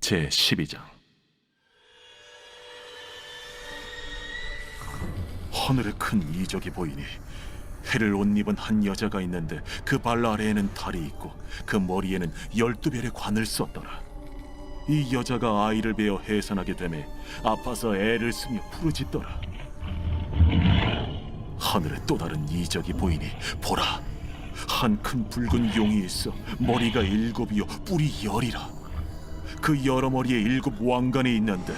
제12장. 하늘에 큰 이적이 보이니 해를 옷 입은 한 여자가 있는데 그 발 아래에는 달이 있고 그 머리에는 12별의 관을 썼더라. 이 여자가 아이를 베어 해산하게 되매 아파서 애를 쓰며 부르짖더라. 하늘에 또 다른 이적이 보이니 보라, 한 큰 붉은 용이 있어 머리가 7이요 뿔이 10이라. 그 여러 머리에 7 왕관이 있는데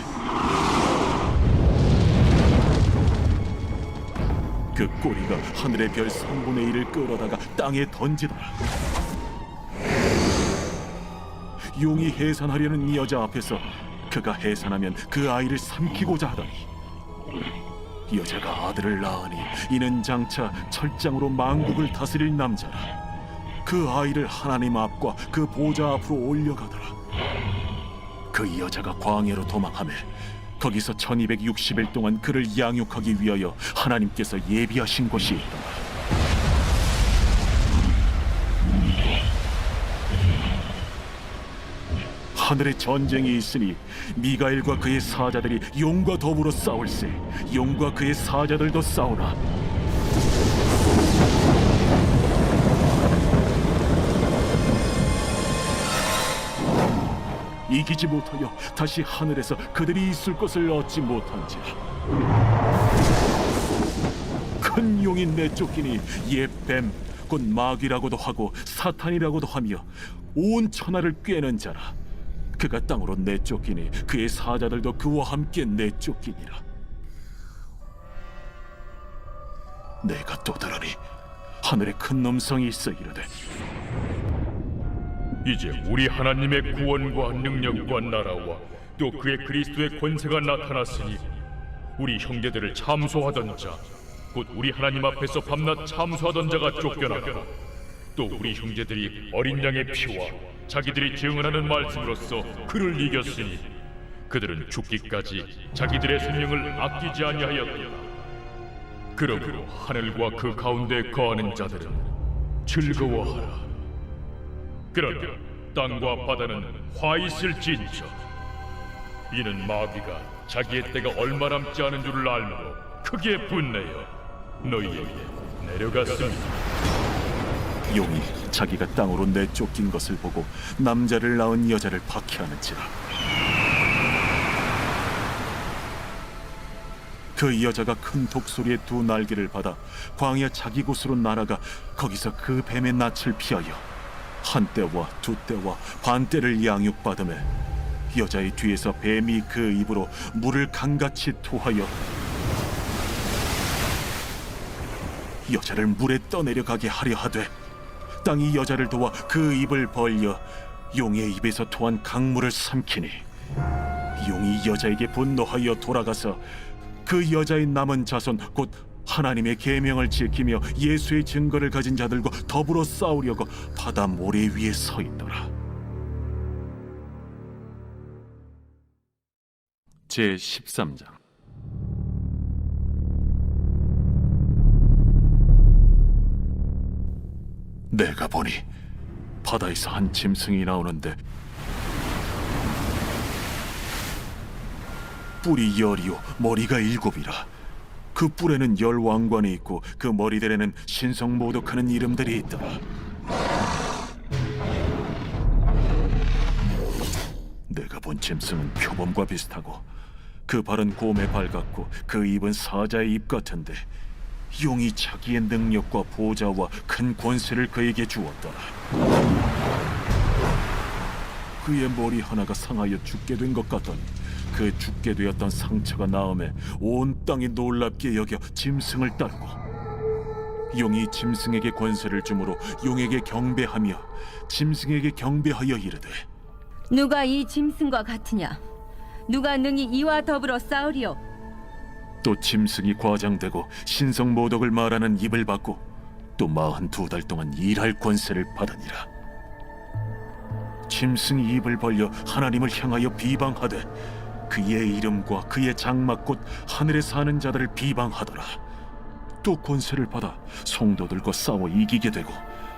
그 꼬리가 하늘의 별 3분의 1을 끌어다가 땅에 던지더라. 용이 해산하려는 이 여자 앞에서 그가 해산하면 그 아이를 삼키고자 하더니 여자가 아들을 낳으니 이는 장차 철장으로 만국을 다스릴 남자라. 그 아이를 하나님 앞과 그 보좌 앞으로 올려가더라. 그 여자가 광야로 도망하며 거기서 1260일 동안 그를 양육하기 위하여 하나님께서 예비하신 곳이 있더라. 하늘에 전쟁이 있으니 미가엘과 그의 사자들이 용과 더불어 싸울세. 용과 그의 사자들도 싸우나 이기지 못하여 다시 하늘에서 그들이 있을 것을 얻지 못한지라. 큰 용이 내쫓기니 옛 뱀 곧 마귀라고도 하고 사탄이라고도 하며 온 천하를 꿰는 자라. 그가 땅으로 내쫓기니 그의 사자들도 그와 함께 내쫓기니라. 내가 또 들으니 하늘에 큰 음성이 있어 이르되, 이제 우리 하나님의 구원과 능력과 나라와 또 그의 그리스도의 권세가 나타났으니 우리 형제들을 참소하던 자, 곧 우리 하나님 앞에서 밤낮 참소하던 자가 쫓겨나고 또 우리 형제들이 어린 양의 피와 자기들이 증언하는 말씀으로써 그를 이겼으니 그들은 죽기까지 자기들의 생명을 아끼지 아니하였다. 그러므로 하늘과 그 가운데 거하는 자들은 즐거워하라. 그러나 땅과 바다는 화 있을진저. 이는 마귀가 자기의 때가 얼마 남지 않은 줄을 알므로 크게 분내어 너희에게 내려갔습니다. 용이 자기가 땅으로 내쫓긴 것을 보고 남자를 낳은 여자를 박해하는지라. 그 여자가 큰 독소리의 2 날개를 받아 광야 자기 곳으로 날아가 거기서 그 뱀의 낯을 피하여 한때와 2때와 반때를 양육받으며 여자의 뒤에서 뱀이 그 입으로 물을 강같이 토하여 여자를 물에 떠내려가게 하려 하되 땅이 여자를 도와 그 입을 벌려 용의 입에서 토한 강물을 삼키니 용이 여자에게 분노하여 돌아가서 그 여자의 남은 자손 곧 하나님의 계명을 지키며 예수의 증거를 가진 자들과 더불어 싸우려고 바다 모래 위에 서 있더라. 제13장. 내가 보니 바다에서 한 짐승이 나오는데 뿔이 10이요 머리가 7이라. 그 뿔에는 10 왕관이 있고 그 머리들에는 신성모독하는 이름들이 있더라. 내가 본 짐승은 표범과 비슷하고 그 발은 곰의 발 같고 그 입은 사자의 입 같은데 용이 자기의 능력과 보좌와 큰 권세를 그에게 주었더라. 그의 머리 하나가 상하여 죽게 된 것 같더니 그 죽게 되었던 상처가 나음에 온 땅이 놀랍게 여겨 짐승을 따르고 용이 짐승에게 권세를 주므로 용에게 경배하며 짐승에게 경배하여 이르되, 누가 이 짐승과 같으냐? 누가 능히 이와 더불어 싸우리요? 또 짐승이 과장되고 신성모독을 말하는 입을 받고 또 42달 동안 일할 권세를 받으니라. 짐승이 입을 벌려 하나님을 향하여 비방하되 그의 이름과 그의 장막 곧 하늘에 사는 자들을 비방하더라. 또 권세를 받아 성도들과 싸워 이기게 되고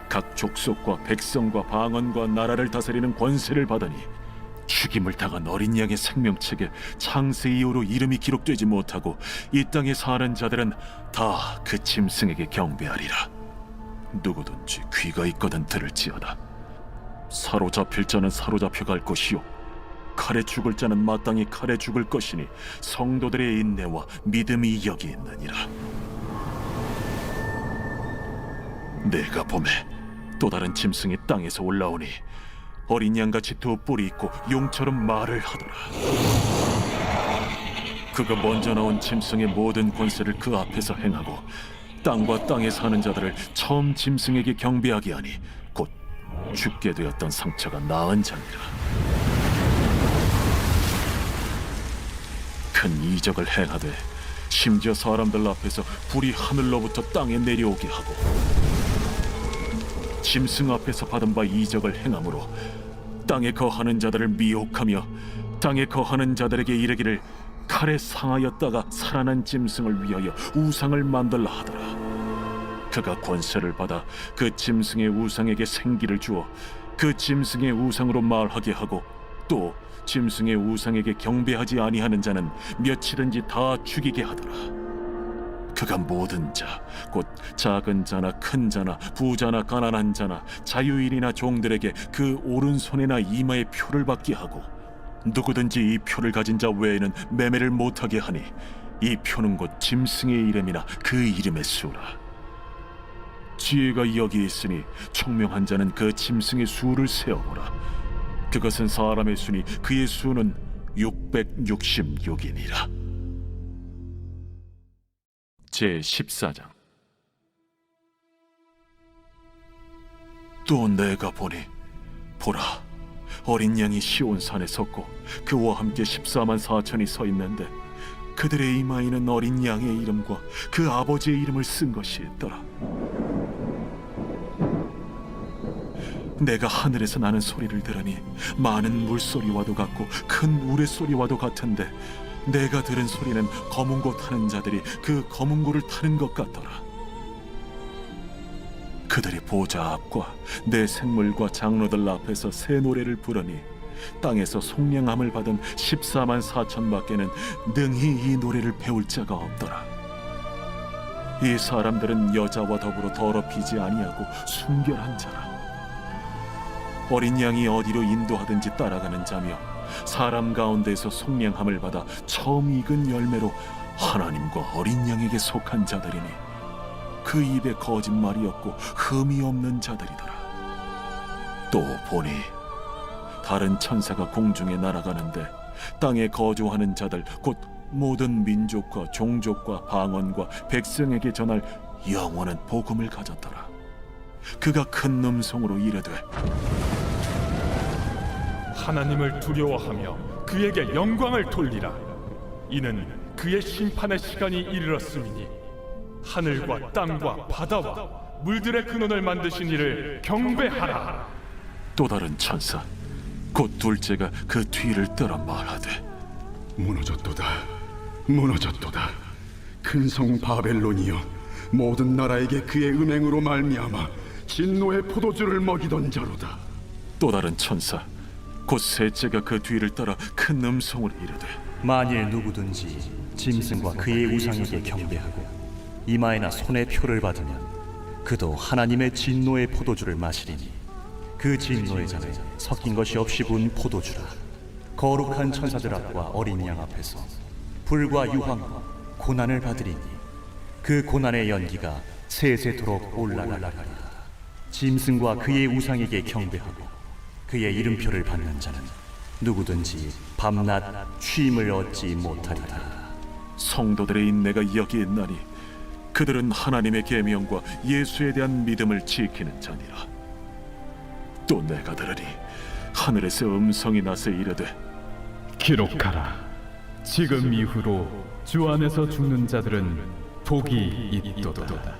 각 족속과 백성과 방언과 나라를 다스리는 권세를 받으니 죽임을 당한 어린 양의 생명책에 창세 이후로 이름이 기록되지 못하고 이 땅에 사는 자들은 다 그 짐승에게 경배하리라. 누구든지 귀가 있거든 들을지어다. 사로잡힐 자는 사로잡혀 갈 것이요 칼에 죽을 자는 마땅히 칼에 죽을 것이니 성도들의 인내와 믿음이 여기 있느니라. 내가 보매 또 다른 짐승이 땅에서 올라오니 어린 양같이 두 뿔이 있고 용처럼 말을 하더라. 그가 먼저 나온 짐승의 모든 권세를 그 앞에서 행하고 땅과 땅에 사는 자들을 처음 짐승에게 경배하게 하니 곧 죽게 되었던 상처가 나은 자니라. 큰 이적을 행하되 심지어 사람들 앞에서 불이 하늘로부터 땅에 내려오게 하고 짐승 앞에서 받은 바 이적을 행함으로 땅에 거하는 자들을 미혹하며 땅에 거하는 자들에게 이르기를 칼에 상하였다가 살아난 짐승을 위하여 우상을 만들라 하더라. 그가 권세를 받아 그 짐승의 우상에게 생기를 주어 그 짐승의 우상으로 말하게 하고 또 짐승의 우상에게 경배하지 아니하는 자는 며칠든지 다 죽이게 하더라. 그가 모든 자, 곧 작은 자나 큰 자나 부자나 가난한 자나 자유인이나 종들에게 그 오른손이나 이마에 표를 받게 하고 누구든지 이 표를 가진 자 외에는 매매를 못하게 하니 이 표는 곧 짐승의 이름이나 그 이름의 수라. 지혜가 여기 있으니 총명한 자는 그 짐승의 수를 세어보라. 그것은 사람의 수니 그의 수는 666이니라. 제14장. 또 내가 보니 보라 어린 양이 시온산에 섰고 그와 함께 14만 4천이 서 있는데 그들의 이마에는 어린 양의 이름과 그 아버지의 이름을 쓴 것이 있더라. 내가 하늘에서 나는 소리를 들으니 많은 물소리와도 같고 큰 우레소리와도 같은데 내가 들은 소리는 검은고 타는 자들이 그 검은고를 타는 것 같더라. 그들이 보좌 앞과 내 생물과 장로들 앞에서 새 노래를 부르니 땅에서 속량함을 받은 14만 4천 밖에는 능히 이 노래를 배울 자가 없더라. 이 사람들은 여자와 더불어 더럽히지 아니하고 순결한 자라. 어린 양이 어디로 인도하든지 따라가는 자며 사람 가운데에서 속량함을 받아 처음 익은 열매로 하나님과 어린 양에게 속한 자들이니 그 입에 거짓말이 없고 흠이 없는 자들이더라. 또 보니 다른 천사가 공중에 날아가는데 땅에 거주하는 자들 곧 모든 민족과 종족과 방언과 백성에게 전할 영원한 복음을 가졌더라. 그가 큰 음성으로 이르되 하나님을 두려워하며 그에게 영광을 돌리라. 이는 그의 심판의 시간이 이르렀음이니 하늘과 땅과 바다와 물들의 근원을 만드신 이를 경배하라. 또 다른 천사 곧 둘째가 그 뒤를 따라 말하되 무너졌도다 무너졌도다 큰 성 바벨론이여 모든 나라에게 그의 음행으로 말미암아 진노의 포도주를 먹이던 자로다. 또 다른 천사 곧 셋째가 그 뒤를 따라 큰 음성으로 이르되 만일 누구든지 짐승과 그의 우상에게 경배하고 이마에나 손에 표를 받으면 그도 하나님의 진노의 포도주를 마시리니 그 진노의 잔에 섞인 것이 없이 부은 포도주라. 거룩한 천사들 앞과 어린 양 앞에서 불과 유황과 고난을 받으리니 그 고난의 연기가 세세토록 올라가리라. 짐승과 그의 우상에게 경배하고 그의 이름표를 받는 자는 누구든지 밤낮 쉼을 얻지 못하리라. 성도들의 인내가 여기 있나니 그들은 하나님의 계명과 예수에 대한 믿음을 지키는 자니라. 또 내가 들으니 하늘에서 음성이 나서 이르되 기록하라. 지금 이후로 주 안에서 죽는 자들은 복이 있도다.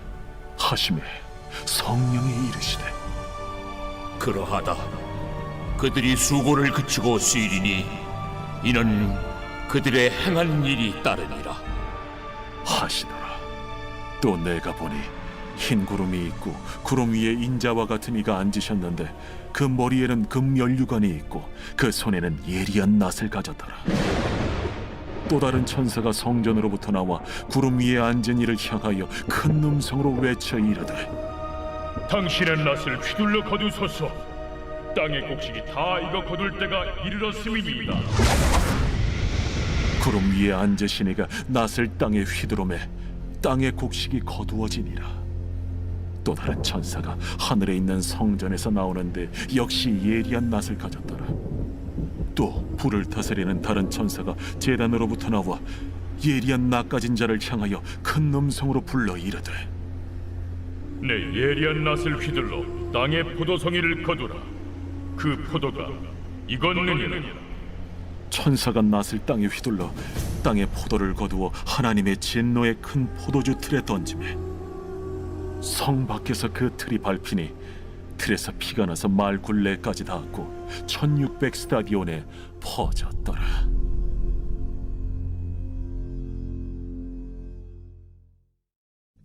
하심에 성령이 이르시되 그러하다. 그들이 수고를 그치고 쉬리니 이는 그들의 행한 일이 따르니라 하시더라. 또 내가 보니 흰 구름이 있고 구름 위에 인자와 같은 이가 앉으셨는데 그 머리에는 금면류관이 있고 그 손에는 예리한 낫을 가졌더라. 또 다른 천사가 성전으로부터 나와 구름 위에 앉은 이를 향하여 큰 음성으로 외쳐 이르되 당신의 낫을 휘둘러 거두소서. 땅의 곡식이 다 익어 거둘 때가 이르렀음이니이다. 구름 위에 앉으신 이가 낫을 땅에 휘두르매 땅의 곡식이 거두어지니라. 또 다른 천사가 하늘에 있는 성전에서 나오는데 역시 예리한 낫을 가졌더라. 또 불을 다스리는 다른 천사가 제단으로부터 나와 예리한 낫 가진 자를 향하여 큰 음성으로 불러 이르되 내 예리한 낫을 휘둘러 땅의 포도송이를 거두라. 그 포도가 익었느니라. 천사가 낫을 땅에 휘둘러 땅의 포도를 거두어 하나님의 진노의 큰 포도주 틀에 던지매 성 밖에서 그 틀이 밟히니 틀에서 피가 나서 말 굴레까지 닿았고 1600 스타디온에 퍼졌더라.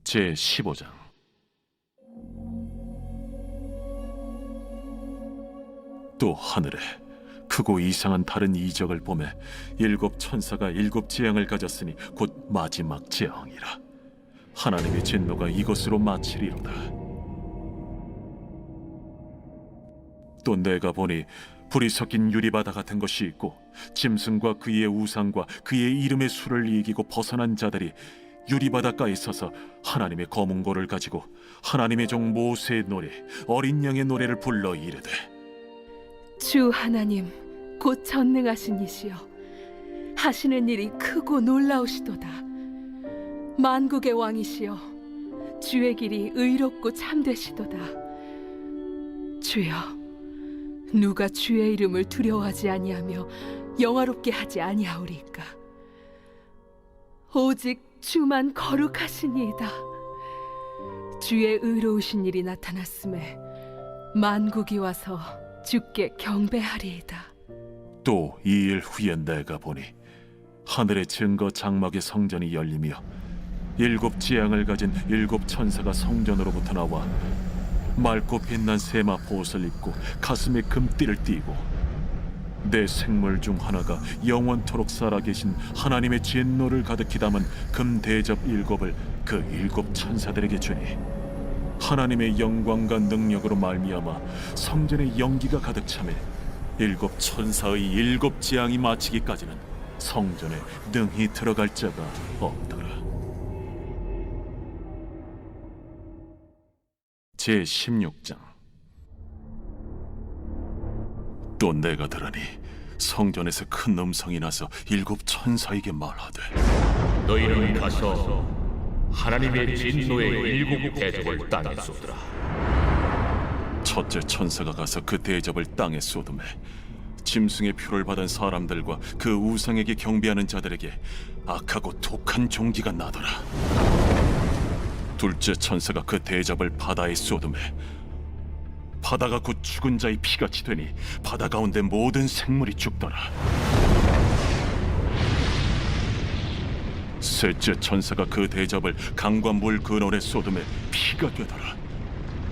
제 15장. 또 하늘에 크고 이상한 다른 이적을 보매 일곱 천사가 일곱 재앙을 가졌으니 곧 마지막 재앙이라. 하나님의 진노가 이것으로 마치리로다. 또 내가 보니 불이 섞인 유리바다 같은 것이 있고 짐승과 그의 우상과 그의 이름의 수를 이기고 벗어난 자들이 유리바닷가에 서서 하나님의 검은고를 가지고 하나님의 종 모세의 노래 어린 양의 노래를 불러 이르되 주 하나님 곧 전능하신 이시여 하시는 일이 크고 놀라우시도다. 만국의 왕이시여 주의 길이 의롭고 참되시도다. 주여 누가 주의 이름을 두려워하지 아니하며 영화롭게 하지 아니하오리까. 오직 주만 거룩하시니이다. 주의 의로우신 일이 나타났음에 만국이 와서 주께 경배하리이다. 또 이 일 후에 내가 보니 하늘의 증거 장막의 성전이 열리며 일곱 지향을 가진 일곱 천사가 성전으로부터 나와 맑고 빛난 세마포 옷을 입고 가슴에 금띠를 띠고 내 생물 중 하나가 영원토록 살아계신 하나님의 진노를 가득히 담은 금 대접 일곱을 그 일곱 천사들에게 주니 하나님의 영광과 능력으로 말미암아 성전에 연기가 가득 차매 일곱 천사의 일곱 재앙이 마치기까지는 성전에 능히 들어갈 자가 없더라. 제 16장. 또 내가 들으니 성전에서 큰 음성이 나서 일곱 천사에게 말하되 너희는 가서 하나님의 진노의 일곱 대접을 땅에 쏟으라. 첫째 천사가 가서 그 대접을 땅에 쏟음에 짐승의 표를 받은 사람들과 그 우상에게 경배하는 자들에게 악하고 독한 종기가 나더라. 둘째 천사가 그 대접을 바다에 쏟음에 바다가 곧 죽은 자의 피같이 되니 바다 가운데 모든 생물이 죽더라. 셋째 천사가 그 대접을 강과 물 근원에 쏟음에 피가 되더라.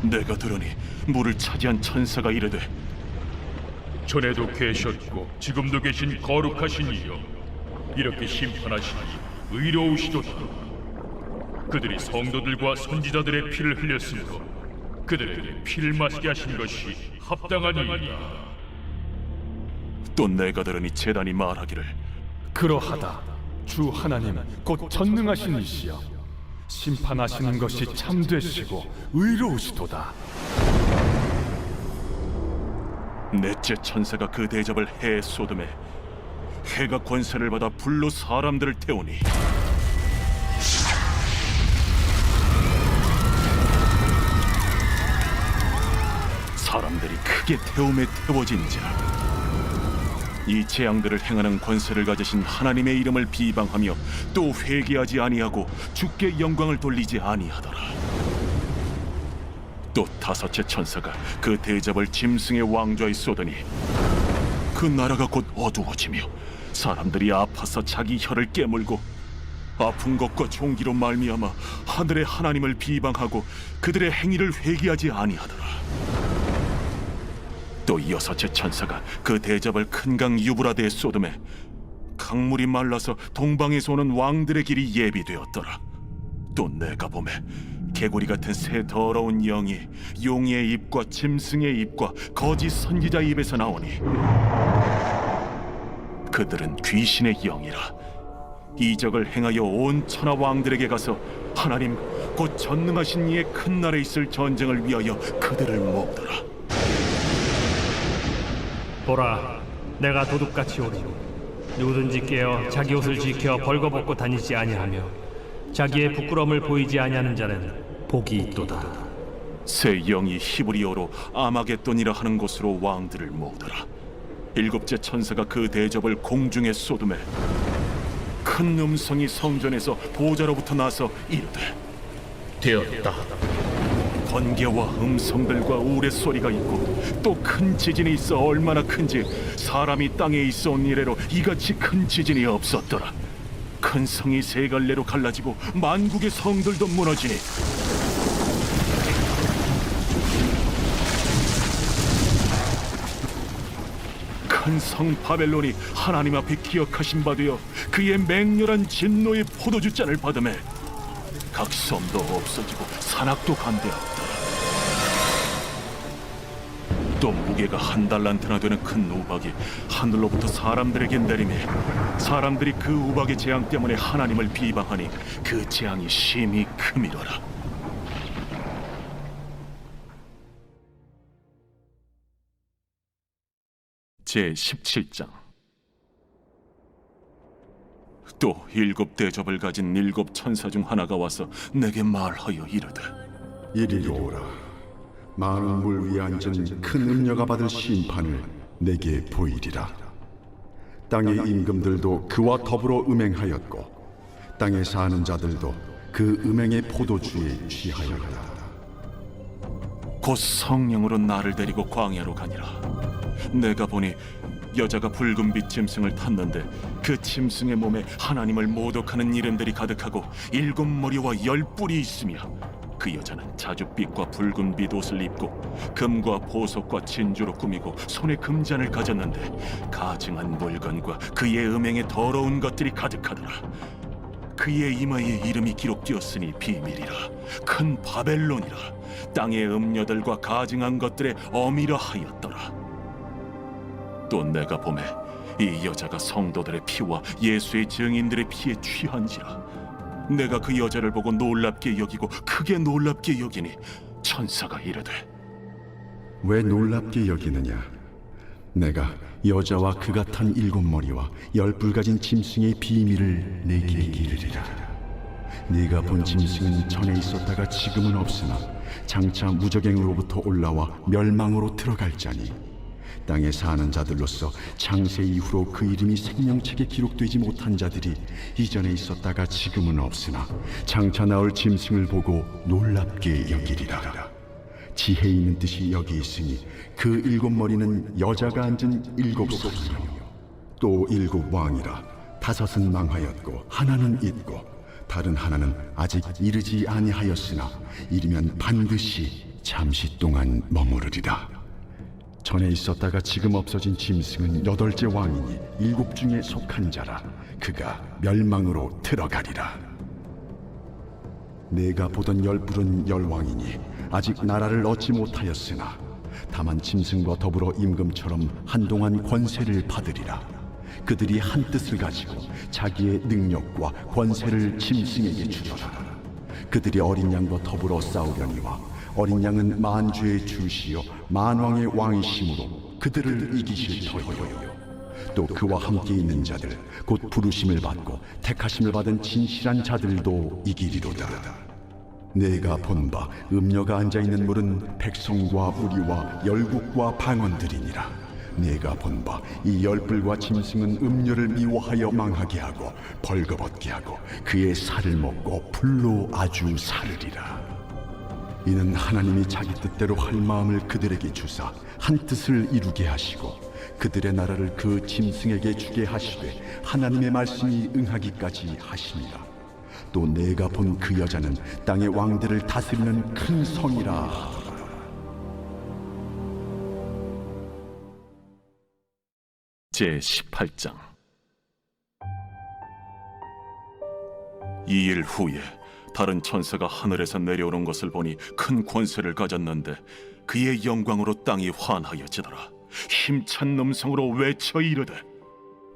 내가 들으니 물을 차지한 천사가 이르되 전에도 계셨고 지금도 계신 거룩하신 이여 이렇게 심판하시니 의로우시도다. 그들이 성도들과 선지자들의 피를 흘렸으므로 그들에게 피를 마시게 하신 것이 합당하니이다. 또 내가 들으니 제단이 말하기를 그러하다. 주 하나님 곧 전능하신 이시여 심판하시는 것이 참되시고 의로우시도다. 넷째 천사가 그 대접을 해에 쏟음에 해가 권세를 받아 불로 사람들을 태우니 사람들이 크게 태움에 태워진지라. 이 재앙들을 행하는 권세를 가지신 하나님의 이름을 비방하며 또 회개하지 아니하고 주께 영광을 돌리지 아니하더라. 또 다섯째 천사가 그 대접을 짐승의 왕좌에 쏟으니 그 나라가 곧 어두워지며 사람들이 아파서 자기 혀를 깨물고 아픈 것과 종기로 말미암아 하늘의 하나님을 비방하고 그들의 행위를 회개하지 아니하더라. 또 여섯째 천사가 그 대접을 큰 강 유브라데에 쏟음에 강물이 말라서 동방에서 오는 왕들의 길이 예비되었더라. 또 내가 보매 개구리 같은 새 더러운 영이 용의 입과 짐승의 입과 거짓 선지자 입에서 나오니 그들은 귀신의 영이라. 이적을 행하여 온 천하 왕들에게 가서 하나님 곧 전능하신 이의 큰 날에 있을 전쟁을 위하여 그들을 모으더라. 보라, 내가 도둑같이 오리니 누구든지 깨어 자기 옷을 지켜 벌거벗고 다니지 아니하며 자기의 부끄러움을 보이지 아니하는 자는 복이 있도다. 새 영이 히브리어로 아마겟돈이라 하는 곳으로 왕들을 모으더라. 일곱째 천사가 그 대접을 공중에 쏟음에 큰 음성이 성전에서 보좌로부터 나서 이르되 되었다. 번개와 음성들과 우레소리가 있고 또 큰 지진이 있어 얼마나 큰지 사람이 땅에 있어 온 이래로 이같이 큰 지진이 없었더라. 큰 성이 세 갈래로 갈라지고 만국의 성들도 무너지니 큰 성 바벨론이 하나님 앞에 기억하신 바 되어 그의 맹렬한 진노의 포도주 잔을 받음에 각 섬도 없어지고 산악도 간대하였다. 또 무게가 한 달란트나 되는 큰 우박이 하늘로부터 사람들에게 내리매 사람들이 그 우박의 재앙 때문에 하나님을 비방하니 그 재앙이 심히 크미러라. 제 17장. 또 일곱 대접을 가진 일곱 천사 중 하나가 와서 내게 말하여 이르되 이리로 오라. 많은 물 위에 앉은 큰 음녀가 받을 심판을 내게 보이리라. 땅의 임금들도 그와 더불어 음행하였고 땅에 사는 자들도 그 음행의 포도주에 취하였다. 곧 성령으로 나를 데리고 광야로 가니라. 내가 보니 여자가 붉은빛 짐승을 탔는데 그 짐승의 몸에 하나님을 모독하는 이름들이 가득하고 7머리와 10뿔이 있으며 그 여자는 자줏빛과 붉은빛 옷을 입고 금과 보석과 진주로 꾸미고 손에 금잔을 가졌는데 가증한 물건과 그의 음행에 더러운 것들이 가득하더라. 그의 이마에 이름이 기록되었으니 비밀이라. 큰 바벨론이라. 땅의 음녀들과 가증한 것들의 어미라 하였더라. 또 내가 보매 이 여자가 성도들의 피와 예수의 증인들의 피에 취한지라. 내가 그 여자를 보고 놀랍게 여기고 크게 놀랍게 여기니 천사가 이르되 왜 놀랍게 여기느냐? 내가 여자와 그가 탄 7머리와 10뿔 가진 짐승의 비밀을 내게 이르리라. 네가 본 짐승은 전에 있었다가 지금은 없으나 장차 무적행으로부터 올라와 멸망으로 들어갈 자니 땅에 사는 자들로서 창세 이후로 그 이름이 생명책에 기록되지 못한 자들이 이전에 있었다가 지금은 없으나 장차 나올 짐승을 보고 놀랍게 여기리라. 지혜 있는 뜻이 여기 있으니 그 7머리는 여자가 앉은 7사람이요 또 7왕이라. 5은 망하였고 하나는 있고 다른 하나는 아직 이르지 아니하였으나 이르면 반드시 잠시 동안 머무르리라. 전에 있었다가 지금 없어진 짐승은 8째 왕이니 7 중에 속한 자라. 그가 멸망으로 들어가리라. 내가 보던 10뿔은 10왕이니 아직 나라를 얻지 못하였으나 다만 짐승과 더불어 임금처럼 한동안 권세를 받으리라. 그들이 한 뜻을 가지고 자기의 능력과 권세를 짐승에게 주더라. 그들이 어린 양과 더불어 싸우려니와 어린 양은 만주의 주시요 만왕의 왕이심으로 그들을 이기실 터이요. 또 그와 함께 있는 자들 곧 부르심을 받고 택하심을 받은 진실한 자들도 이기리로다. 내가 본 바 음녀가 앉아있는 물은 백성과 무리와 열국과 방언들이니라. 내가 본 바 이 10뿔과 짐승은 음녀를 미워하여 망하게 하고 벌거벗게 하고 그의 살을 먹고 불로 아주 사르리라. 이는 하나님이 자기 뜻대로 할 마음을 그들에게 주사 한 뜻을 이루게 하시고 그들의 나라를 그 짐승에게 주게 하시되 하나님의 말씀이 응하기까지 하시니라. 또 내가 본 그 여자는 땅의 왕들을 다스리는 큰 성이라 하더라. 제18장. 이 일 후에 다른 천사가 하늘에서 내려오는 것을 보니 큰 권세를 가졌는데 그의 영광으로 땅이 환하여지더라. 힘찬 음성으로 외쳐 이르되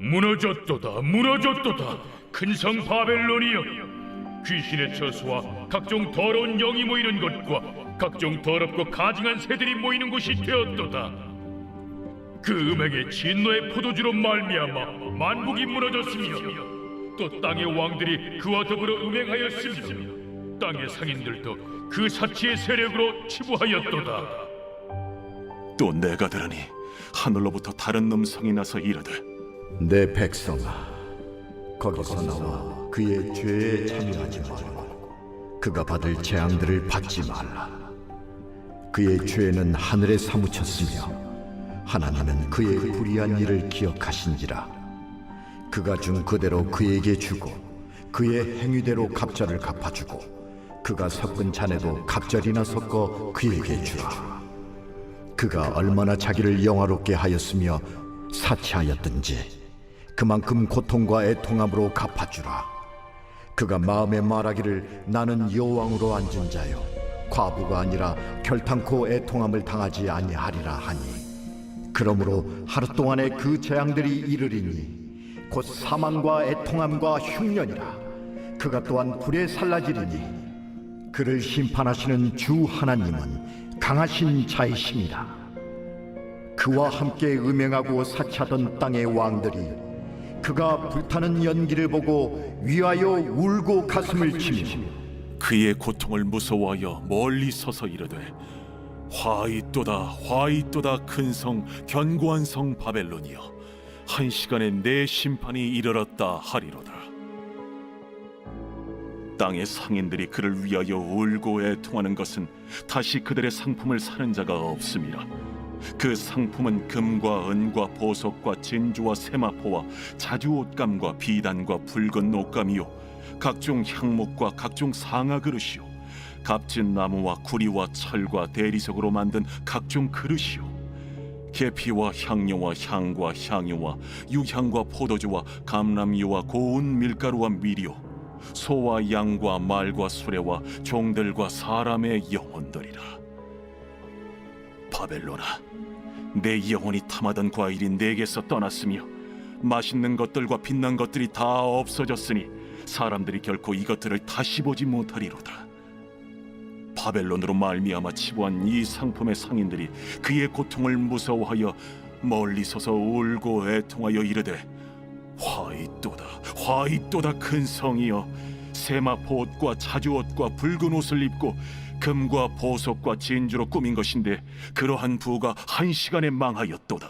무너졌도다 무너졌도다 큰 성 바벨론이여, 귀신의 처소와 각종 더러운 영이 모이는 곳과 각종 더럽고 가증한 새들이 모이는 곳이 되었도다. 그 음행의 진노의 포도주로 말미암아 만국이 무너졌으며 또 땅의 왕들이 그와 더불어 음행하였으며 땅의 상인들도 그 사치의 세력으로 치부하였도다. 또 내가 들으니 하늘로부터 다른 음성이 나서 이르되 내 백성아, 거기서 나와 그의 죄에 참여하지 말고 그가 받을 재앙들을 받지 말라. 그의 죄는 하늘에 사무쳤으며 하나님은 그의 불의한 일을 기억하신지라. 그가 준 그대로 그에게 주고 그의 행위대로 갑절을 갚아주고 그가 섞은 잔에도 갑절이나 섞어 그에게 주라. 그가 얼마나 자기를 영화롭게 하였으며 사치하였든지 그만큼 고통과 애통함으로 갚아주라. 그가 마음에 말하기를 나는 여왕으로 앉은 자요 과부가 아니라 결탄코 애통함을 당하지 아니하리라 하니, 그러므로 하루 동안에 그 재앙들이 이르리니 곧 사망과 애통함과 흉년이라. 그가 또한 불에 살라지리니 그를 심판하시는 주 하나님은 강하신 자이심이라. 그와 함께 음행하고 사치하던 땅의 왕들이 그가 불타는 연기를 보고 위하여 울고 가슴을 치며 그의 고통을 무서워하여 멀리 서서 이르되 화이또다 화이또다 큰 성 견고한 성 바벨론이여, 한 시간에 내 심판이 이르렀다 하리로다. 땅의 상인들이 그를 위하여 울고 애통하는 것은 다시 그들의 상품을 사는 자가 없음이라. 그 상품은 금과 은과 보석과 진주와 세마포와 자주 옷감과 비단과 붉은 옷감이요 각종 향목과 각종 상아 그릇이요 값진 나무와 구리와 철과 대리석으로 만든 각종 그릇이요 계피와 향료와 향과 향유와 유향과 포도주와 감람유와 고운 밀가루와 밀이요 소와 양과 말과 수레와 종들과 사람의 영혼들이라. 바벨론아, 내 영혼이 탐하던 과일이 내게서 떠났으며 맛있는 것들과 빛난 것들이 다 없어졌으니 사람들이 결코 이것들을 다시 보지 못하리로다. 바벨론으로 말미암아 치부한 이 상품의 상인들이 그의 고통을 무서워하여 멀리 서서 울고 애통하여 이르되 화이또다 화이또다 큰 성이여, 세마포 옷과 자주 옷과 붉은 옷을 입고 금과 보석과 진주로 꾸민 것인데 그러한 부가 한 시간에 망하였도다.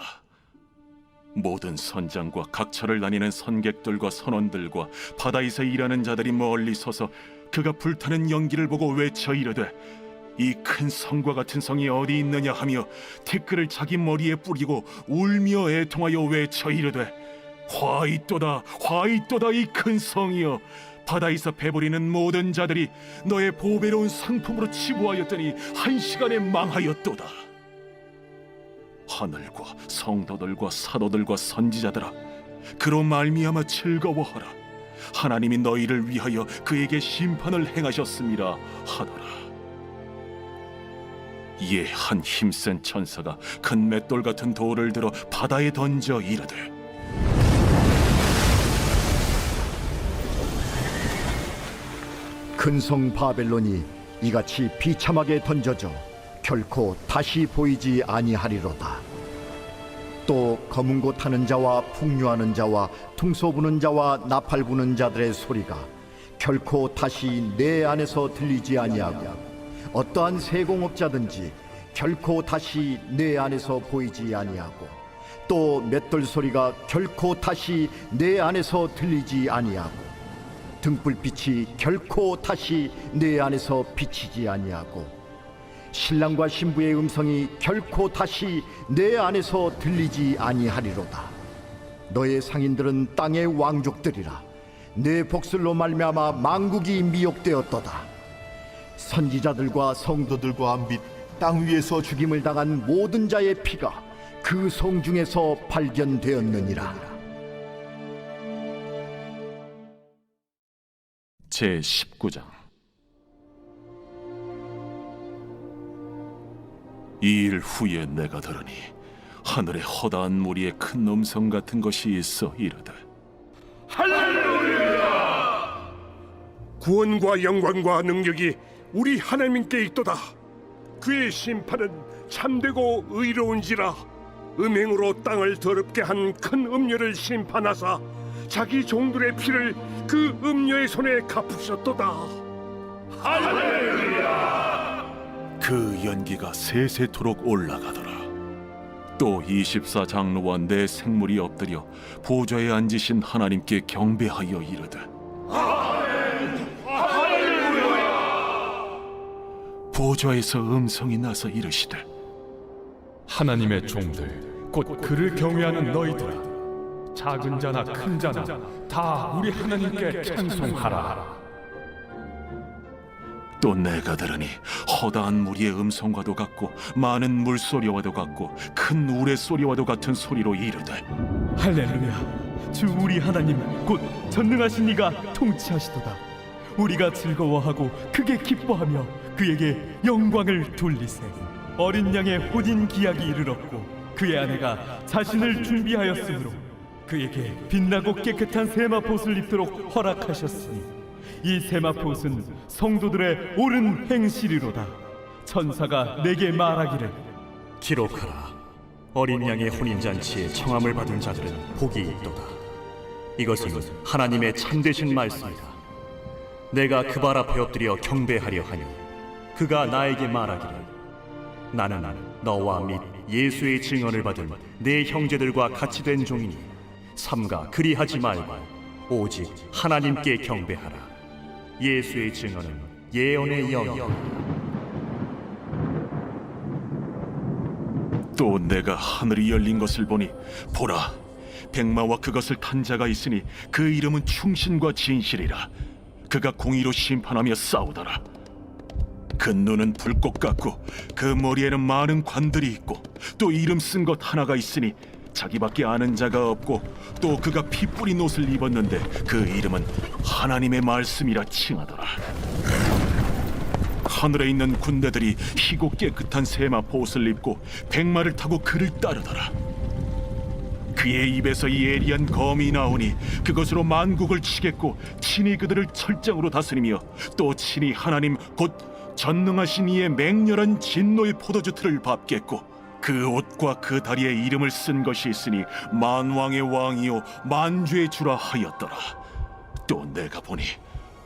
모든 선장과 각처를 다니는 선객들과 선원들과 바다에서 일하는 자들이 멀리 서서 그가 불타는 연기를 보고 외쳐 이르되 이 큰 성과 같은 성이 어디 있느냐 하며 티끌을 자기 머리에 뿌리고 울며 애통하여 외쳐 이르되 화이또다 화이또다 이 큰 성이여, 바다에서 배부리는 모든 자들이 너의 보배로운 상품으로 치부하였더니 한 시간에 망하였도다. 하늘과 성도들과 사도들과 선지자들아, 그로 말미암아 즐거워하라. 하나님이 너희를 위하여 그에게 심판을 행하셨음이라 하더라. 이에 한 힘센 천사가 큰 맷돌 같은 돌을 들어 바다에 던져 이르되 큰 성 바벨론이 이같이 비참하게 던져져 결코 다시 보이지 아니하리로다. 또 검은 고 타는 자와 풍류하는 자와 퉁소 부는 자와 나팔 부는 자들의 소리가 결코 다시 내 안에서 들리지 아니하고 어떠한 세공업자든지 결코 다시 내 안에서 보이지 아니하고 또 맷돌 소리가 결코 다시 내 안에서 들리지 아니하고 등불빛이 결코 다시 내 안에서 비치지 아니하고 신랑과 신부의 음성이 결코 다시 내 안에서 들리지 아니하리로다. 너의 상인들은 땅의 왕족들이라. 내 복술로 말미암아 만국이 미혹되었도다. 선지자들과 성도들과 및 땅 위에서 죽임을 당한 모든 자의 피가 그 성 중에서 발견되었느니라. 제 19장. 이 일 후에 내가 들으니 하늘에 허다한 무리의 큰 음성 같은 것이 있어 이르되, 할렐루야! 구원과 영광과 능력이 우리 하나님께 있도다. 그의 심판은 참되고 의로운지라. 음행으로 땅을 더럽게 한 큰 음녀를 심판하사 자기 종들의 피를 그 음녀의 손에 갚으셨도다. 할렐루야! 그 연기가 세세토록 올라가더라. 또 24장로와 네 생물이 엎드려 보좌에 앉으신 하나님께 경배하여 이르되, 보좌에서 음성이 나서 이르시되, 하나님의 종들 곧 그를 경외하는 너희들아, 작은 자나 큰 자나 다 우리 하나님께 찬송하라. 또 내가 들으니 허다한 무리의 음성과도 같고 많은 물소리와도 같고 큰 우레소리와도 같은 소리로 이르되, 할렐루야! 주 우리 하나님 곧 전능하신 이가 통치하시도다. 우리가 즐거워하고 크게 기뻐하며 그에게 영광을 돌리세. 어린 양의 혼인 기약이 이르렀고 그의 아내가 자신을 준비하였으므로 그에게 빛나고 깨끗한 세마포옷을 입도록 허락하셨으니 이 세마포옷은 성도들의 옳은 행실이로다. 천사가 내게 말하기를, 기록하라. 어린 양의 혼인잔치에 청함을 받은 자들은 복이 있도다. 이것은 하나님의 참되신 말씀이다. 내가 그 발 앞에 엎드려 경배하려 하니 그가 나에게 말하기를, 나는 너와 및 예수의 증언을 받은 내 형제들과 같이 된 종이니 삼가 그리하지 말고 오직 하나님께 경배하라. 예수의 증언은 예언의 영이다. 또 내가 하늘이 열린 것을 보니 보라, 백마와 그것을 탄 자가 있으니 그 이름은 충신과 진실이라. 그가 공의로 심판하며 싸우더라. 그 눈은 불꽃 같고 그 머리에는 많은 관들이 있고 또 이름 쓴 것 하나가 있으니 자기밖에 아는 자가 없고, 또 그가 피 뿌린 옷을 입었는데 그 이름은 하나님의 말씀이라 칭하더라. 하늘에 있는 군대들이 희고 깨끗한 세마포 옷을 입고 백마를 타고 그를 따르더라. 그의 입에서 예리한 검이 나오니 그것으로 만국을 치겠고 친히 그들을 철장으로 다스리며 또 친히 하나님 곧 전능하신 이의 맹렬한 진노의 포도주 틀을 밟겠고, 그 옷과 그 다리에 이름을 쓴 것이 있으니 만왕의 왕이요 만주의 주라 하였더라. 또 내가 보니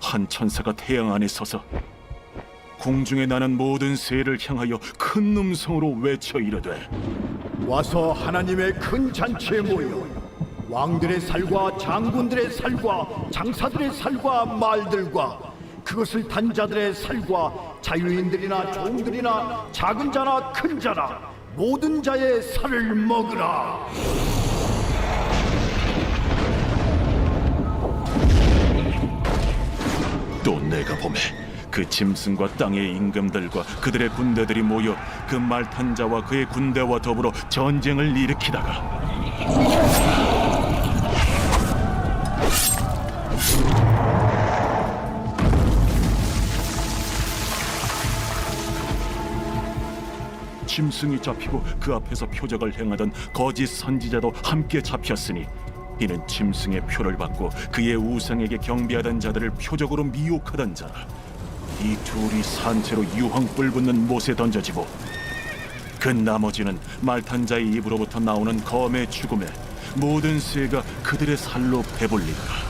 한 천사가 태양 안에 서서 공중에 나는 모든 새를 향하여 큰 음성으로 외쳐 이르되, 와서 하나님의 큰 잔치에 모여 왕들의 살과 장군들의 살과 장사들의 살과 말들과 그것을 탄 자들의 살과 자유인들이나 종들이나 작은 자나 큰 자나 모든 자의 살을 먹으라. 또 내가 보매 그 짐승과 땅의 임금들과 그들의 군대들이 모여 그 말 탄 자와 그의 군대와 더불어 전쟁을 일으키다가 짐승이 잡히고 그 앞에서 표적을 행하던 거짓 선지자도 함께 잡혔으니 이는 짐승의 표를 받고 그의 우상에게 경배하던 자들을 표적으로 미혹하던 자라. 이 둘이 산채로 유황불 붙는 못에 던져지고 그 나머지는 말탄 자의 입으로부터 나오는 검의 죽음에 모든 새가 그들의 살로 배불리더라.